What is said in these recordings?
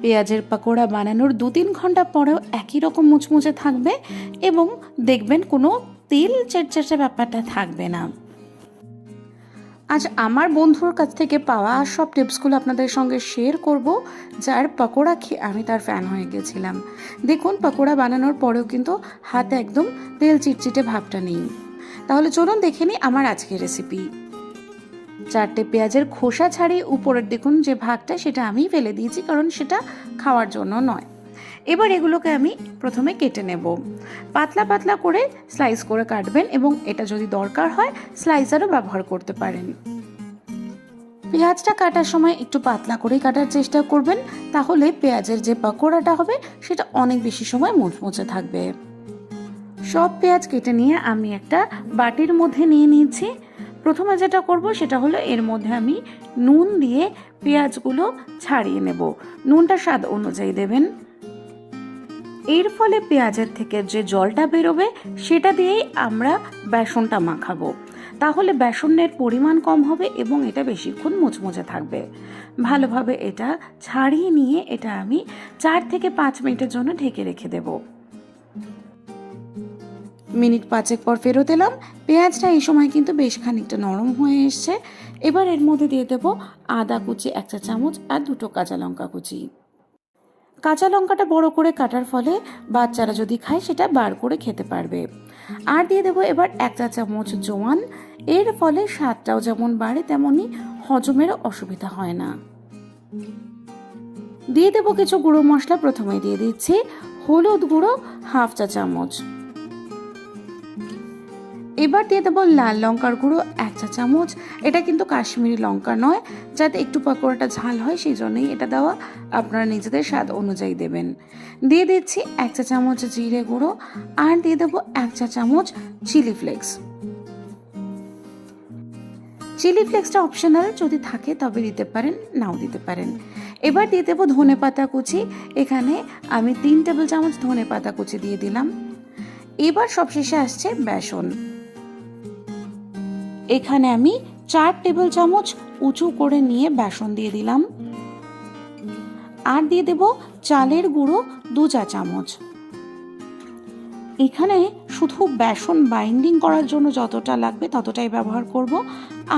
পেঁয়াজের পাকোড়া বানানোর 2-3 ঘন্টা পরেও একই রকম মুচমুচে থাকবে এবং দেখবেন কোনো তেল চেটচেটে ব্যাপারটা থাকবে না। আজ আমার বন্ধুর কাছ থেকে পাওয়া সব টিপসগুলো আপনাদের সঙ্গে শেয়ার করব, যার পাকোড়া খেয়ে আমি তার ফ্যান হয়ে গেছিলাম। দেখুন পাকোড়া বানানোর পরেও কিন্তু হাতে একদম তেল চিটচিটে ভাবটা নেই। তাহলে চলুন দেখে নিই আমার আজকের রেসিপি। 4টে পেঁয়াজের খোসা ছাড়িয়ে উপরের দেখুন যে ভাগটা সেটা আমি ফেলে দিয়েছি, কারণ সেটা খাওয়ার জন্য নয়। এবার এগুলোকে আমি প্রথমে কেটে নেব। পাতলা পাতলা করে স্লাইস করে কাটবেন এবং এটা যদি দরকার হয় স্লাইসারও ব্যবহার করতে পারেন। পেঁয়াজটা কাটার সময় একটু পাতলা করেই কাটার চেষ্টা করবেন, তাহলে পেঁয়াজের যে পাকোড়াটা হবে সেটা অনেক বেশি সময় মুচমুচে থাকবে। সব পেঁয়াজ কেটে নিয়ে আমি একটা বাটির মধ্যে নিয়ে নিয়েছি। প্রথমে যেটা করব সেটা হলো এর মধ্যে আমি নুন দিয়ে পেঁয়াজগুলো ছাড়িয়ে নেব। নুনটা স্বাদ অনুযায়ী দেবেন। এর ফলে পেঁয়াজের থেকে যে জলটা বেরোবে সেটা দিয়েই আমরা বেসনটা মাখাবো, তাহলে বেসনের পরিমাণ কম হবে এবং এটা বেশিক্ষণ মুচমুচে থাকবে। ভালোভাবে এটা ছাড়িয়ে নিয়ে এটা আমি 4 থেকে 5 মিনিটের জন্য ঢেকে রেখে দেব। মিনিট 5 পর ফেরত এলাম। পেঁয়াজটা এই সময় কিন্তু বেশ খানিকটা নরম হয়ে এসছে। এবার এর মধ্যে দিয়ে দেব আদা কুচি 1 চা চামচ আর 2টো কাঁচা লঙ্কা কুচি। কাঁচা লঙ্কাটা বড় করে কাটার ফলে বাচ্চারা যদি খায় সেটা বার করে খেতে পারবে। আর দিয়ে দেবো এবার 1 চা চামচ জোয়ান। এর ফলে স্বাদটাও যেমন বাড়ে তেমনই হজমেরও অসুবিধা হয় না। দিয়ে দেবো কিছু গুঁড়ো মশলা। প্রথমে দিয়ে দিচ্ছি হলুদ গুঁড়ো 1/2 চা চামচ। এবার দিয়ে দেবো লাল লঙ্কার গুঁড়ো 1 চা চামচ। এটা কিন্তু কাশ্মীরি লঙ্কা নয়, যাতে একটু পাকোড়াটা ঝাল হয় সেই জন্যই এটা দেওয়া, আপনারা নিজেদের স্বাদ অনুযায়ী দেবেন। দিয়ে দিচ্ছি 1 চা চামচ জিরে গুঁড়ো আর দিয়ে দেবো 1 চা চামচ চিলি ফ্লেক্স। চিলি ফ্লেক্সটা অপশনাল, যদি থাকে তবে দিতে পারেন, নাও দিতে পারেন। এবার দিয়ে দেবো ধনে পাতা কুচি। এখানে আমি 3 টেবিল চামচ ধনে পাতা কুচি দিয়ে দিলাম। এবার সবশেষে আসছে বেসন। এখানে আমি 4 টেবিল চামচ উঁচু করে নিয়ে বেসন দিয়ে দিলাম। আর দিয়ে দেব চালের গুঁড়ো 2 চা চামচ। এখানে শুধু বেসন বাইন্ডিং করার জন্য যতটা লাগবে ততটাই ব্যবহার করব।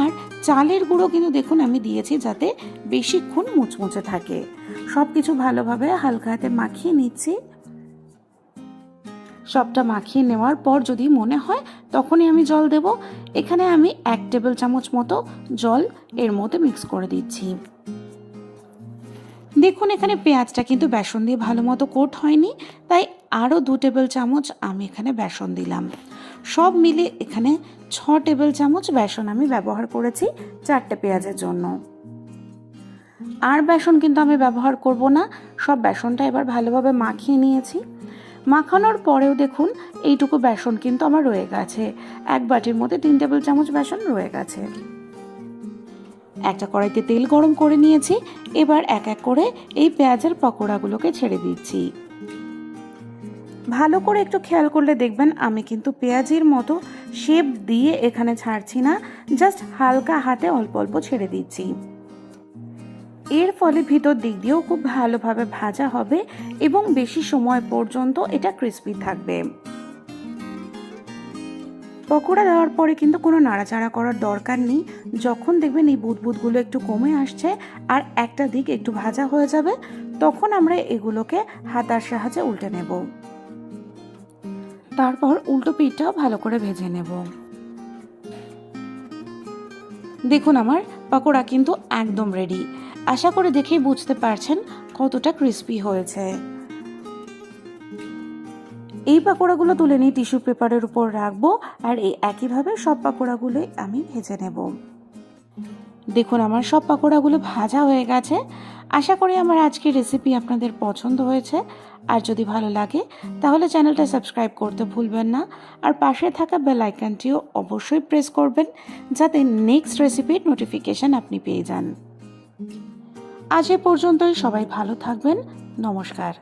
আর চালের গুঁড়ো কিন্তু দেখুন আমি দিয়েছি যাতে বেশিক্ষণ মুচমুচে থাকে। সব কিছু ভালোভাবে হালকা হাতে মাখিয়ে নিচ্ছি। সবটা মাখিয়ে নেওয়ার পর যদি মনে হয় তখনই আমি জল দেব। এখানে আমি 1 টেবিল চামচ মতো জল এর মধ্যে মিক্স করে দিচ্ছি। দেখুন এখানে পেঁয়াজটা কিন্তু বেসন দিয়ে ভালো মতো কোট হয়নি, তাই আরও 2 টেবিল চামচ আমি এখানে বেসন দিলাম। সব মিলে এখানে 6 টেবিল চামচ বেসন আমি ব্যবহার করেছি 4টে পেঁয়াজের জন্য। আর বেসন কিন্তু আমি ব্যবহার করব না। সব বেসনটা এবার ভালোভাবে মাখিয়ে নিয়েছি। মাখানোর পরেও দেখুন এইটুকু বেসন কিন্তু আমার রয়ে গেছে। এক বাটির মধ্যে 3 টেবিল চামচ বেসন রয়ে গেছে। একটা কড়াইতে তেল গরম করে নিয়েছি। এবার এক এক করে এই পেঁয়াজের পকোড়াগুলোকে ছেড়ে দিচ্ছি। ভালো করে একটু খেয়াল করলে দেখবেন আমি কিন্তু পেঁয়াজের মতো শেপ দিয়ে এখানে ছাড়ছি না, জাস্ট হালকা হাতে অল্প অল্প ছেড়ে দিচ্ছি। এর ফলে ভিতর দিক দিয়েও খুব ভালোভাবে ভাজা হবে এবং বেশি সময় পর্যন্ত এটা ক্রিস্পি থাকবে। পকোড়া দেওয়ার পরে কিন্তু কোনো নাড়াচাড়া করার দরকার নেই। যখন দেখবেন এই বুদবুদগুলো একটু কমে আসছে আর একটা দিক একটু ভাজা হয়ে যাবে, তখন আমরা এগুলোকে হাতার সাহায্যে উল্টে নেব। তারপর উল্টো পিঠটাও ভালো করে ভেজে নেব। দেখুন আমার পকোড়া কিন্তু একদম রেডি। আশা করে দেখেই বুঝতে পারছেন কতটা ক্রিস্পি হয়েছে। এই পাকোড়াগুলো তুলে নিয়ে টিস্যু পেপারের উপর রাখবো আর এই একইভাবে সব পাকোড়াগুলোই আমি ভেজে নেব। দেখুন আমার সব পাকোড়াগুলো ভাজা হয়ে গেছে। আশা করি আমার আজকের রেসিপি আপনাদের পছন্দ হয়েছে। আর যদি ভালো লাগে তাহলে চ্যানেলটা সাবস্ক্রাইব করতে ভুলবেন না। আর পাশে থাকা বেল আইকনটিও অবশ্যই প্রেস করবেন, যাতে নেক্সট রেসিপির নোটিফিকেশন আপনি পেয়ে যান। আজ এ পর্যন্তই। সবাই ভালো থাকবেন। নমস্কার।